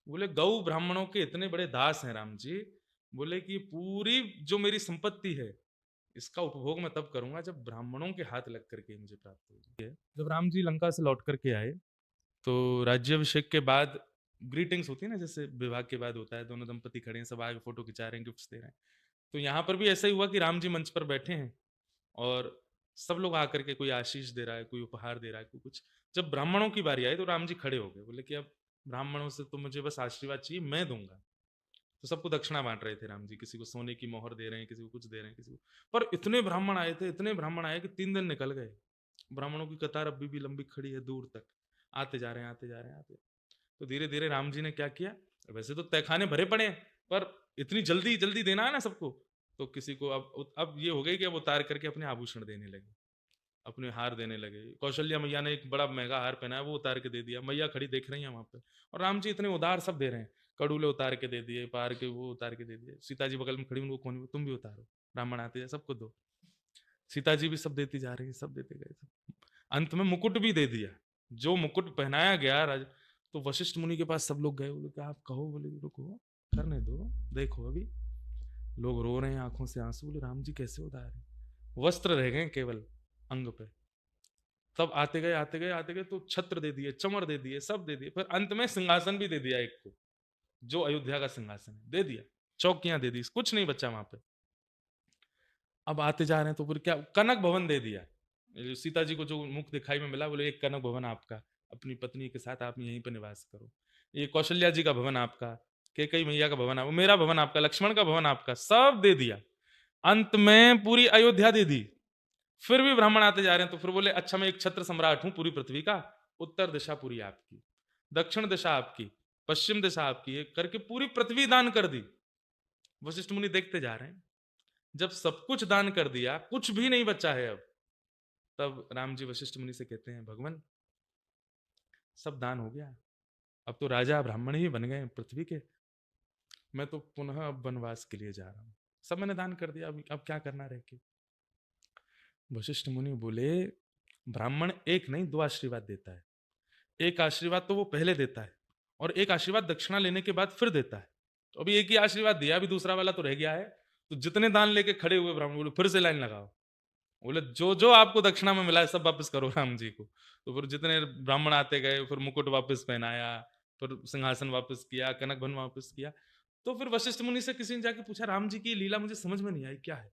बोले गौ ब्राह्मणों के इतने बड़े दास हैं राम जी, बोले कि पूरी जो मेरी संपत्ति है इसका उपभोग मैं तब करूंगा जब ब्राह्मणों के हाथ लग करके मुझे प्राप्त होगी। जब राम जी लंका से लौट करके आए तो राज्याभिषेक के बाद ग्रीटिंग्स होती है ना, जैसे विवाह के बाद होता है, दोनों दंपति खड़े हैं, सब आगे फोटो खिंचा रहे हैं, गिफ्ट्स दे रहे हैं। तो यहाँ पर भी ऐसा ही हुआ कि राम जी मंच पर बैठे हैं और सब लोग आकर के कोई आशीष दे रहा है, कोई उपहार दे रहा है, कोई कुछ। जब ब्राह्मणों की बारी आई तो राम जी खड़े हो गए, बोले कि अब ब्राह्मणों से तो मुझे बस आशीर्वाद चाहिए, मैं दूंगा। तो सबको दक्षिणा बांट रहे थे राम जी, किसी को सोने की मोहर दे रहे हैं, किसी को कुछ दे रहे हैं, किसी को। पर इतने ब्राह्मण आए थे, इतने ब्राह्मण आए कि 3 दिन निकल गए। ब्राह्मणों की कतार अभी भी लंबी खड़ी है दूर तक, आते जा रहे हैं, आते जा रहे हैं, आते। तो धीरे धीरे राम जी ने क्या किया, वैसे तो तहखाने भरे पड़े हैं, पर इतनी जल्दी जल्दी देना है ना सबको, तो किसी को अब ये हो गई कि अब उतार करके अपने आभूषण देने लगे, अपने हार देने लगे। कौशल्या मैया ने एक बड़ा महंगा हार पहना है, वो उतार के दे दिया, मैया खड़ी देख रही है वहां पे। और राम जी इतने उदार सब दे रहे हैं, कड़ूले उतार के दे दिए, पार के वो उतार के दे दिए। सीता जी बगल में खड़ी, उनको कौन, तुम भी उतारो, ब्राह्मण आते हैं सबको दो। सीता जी भी सब देती जा रही है, सब देते गए सब। अंत में मुकुट भी दे दिया, जो मुकुट पहनाया गया तो वशिष्ठ मुनि के पास सब लोग गए, बोले कि आप कहो, बोले रुको, करने दो, देखो अभी। लोग रो रहे हैं, आंखों से आंसू, बोले राम जी कैसे उतार रहे, वस्त्र रह गए केवल अंग पे। तब आते गए, आते गए, आते गए, तो छत्र दे दिए, चमर दे दिए, सब दे दिए, फिर अंत में सिंहासन भी दे दिया एक को, जो अयोध्या का सिंहासन है दे दिया, चौकियां दे दी, कुछ नहीं बचा वहां पे। अब आते जा रहे हैं तो फिर क्या, कनक भवन दे दिया। सीता जी को जो मुख दिखाई में मिला, बोले एक कनक भवन आपका, अपनी पत्नी के साथ आप यहीं पर निवास करो। ये कौशल्या जी का भवन आपका, कैकेयी मैया का भवन आपका, मेरा भवन आपका, लक्ष्मण का भवन आपका, सब दे दिया। अंत में पूरी अयोध्या दे दी। फिर भी ब्राह्मण आते जा रहे हैं, तो फिर बोले अच्छा मैं एक छत्र सम्राट हूं पूरी पृथ्वी का, उत्तर दिशा पूरी आपकी, दक्षिण दिशा आपकी, पश्चिम दिशा आपकी, करके पूरी पृथ्वी दान कर दी। वशिष्ठ मुनि देखते जा रहे हैं, जब सब कुछ दान कर दिया, कुछ भी नहीं बचा है अब, तब राम जी वशिष्ठ मुनि से कहते हैं भगवान सब दान हो गया, अब तो राजा ब्राह्मण ही बन गए पृथ्वी के, मैं तो पुनः अब वनवास के लिए जा रहा हूं, सब मैंने दान कर दिया, अब क्या करना रह के। वशिष्ठ मुनि बोले ब्राह्मण एक नहीं दो आशीर्वाद देता है, एक आशीर्वाद तो वो पहले देता है और एक आशीर्वाद दक्षिणा लेने के बाद फिर देता है। तो अभी एक ही आशीर्वाद दिया, अभी दूसरा वाला तो रह गया है। तो जितने दान लेके खड़े हुए ब्राह्मण बोले फिर से लाइन लगाओ, बोले जो जो आपको दक्षिणा में मिला है सब वापस करो राम जी को। तो फिर जितने ब्राह्मण आते गए, फिर मुकुट वापस पहनाया, फिर सिंहासन वापस किया, कनक भवन वापस किया। तो फिर वशिष्ठ मुनि से किसी ने जाके पूछा राम जी की लीला मुझे समझ में नहीं आई क्या है।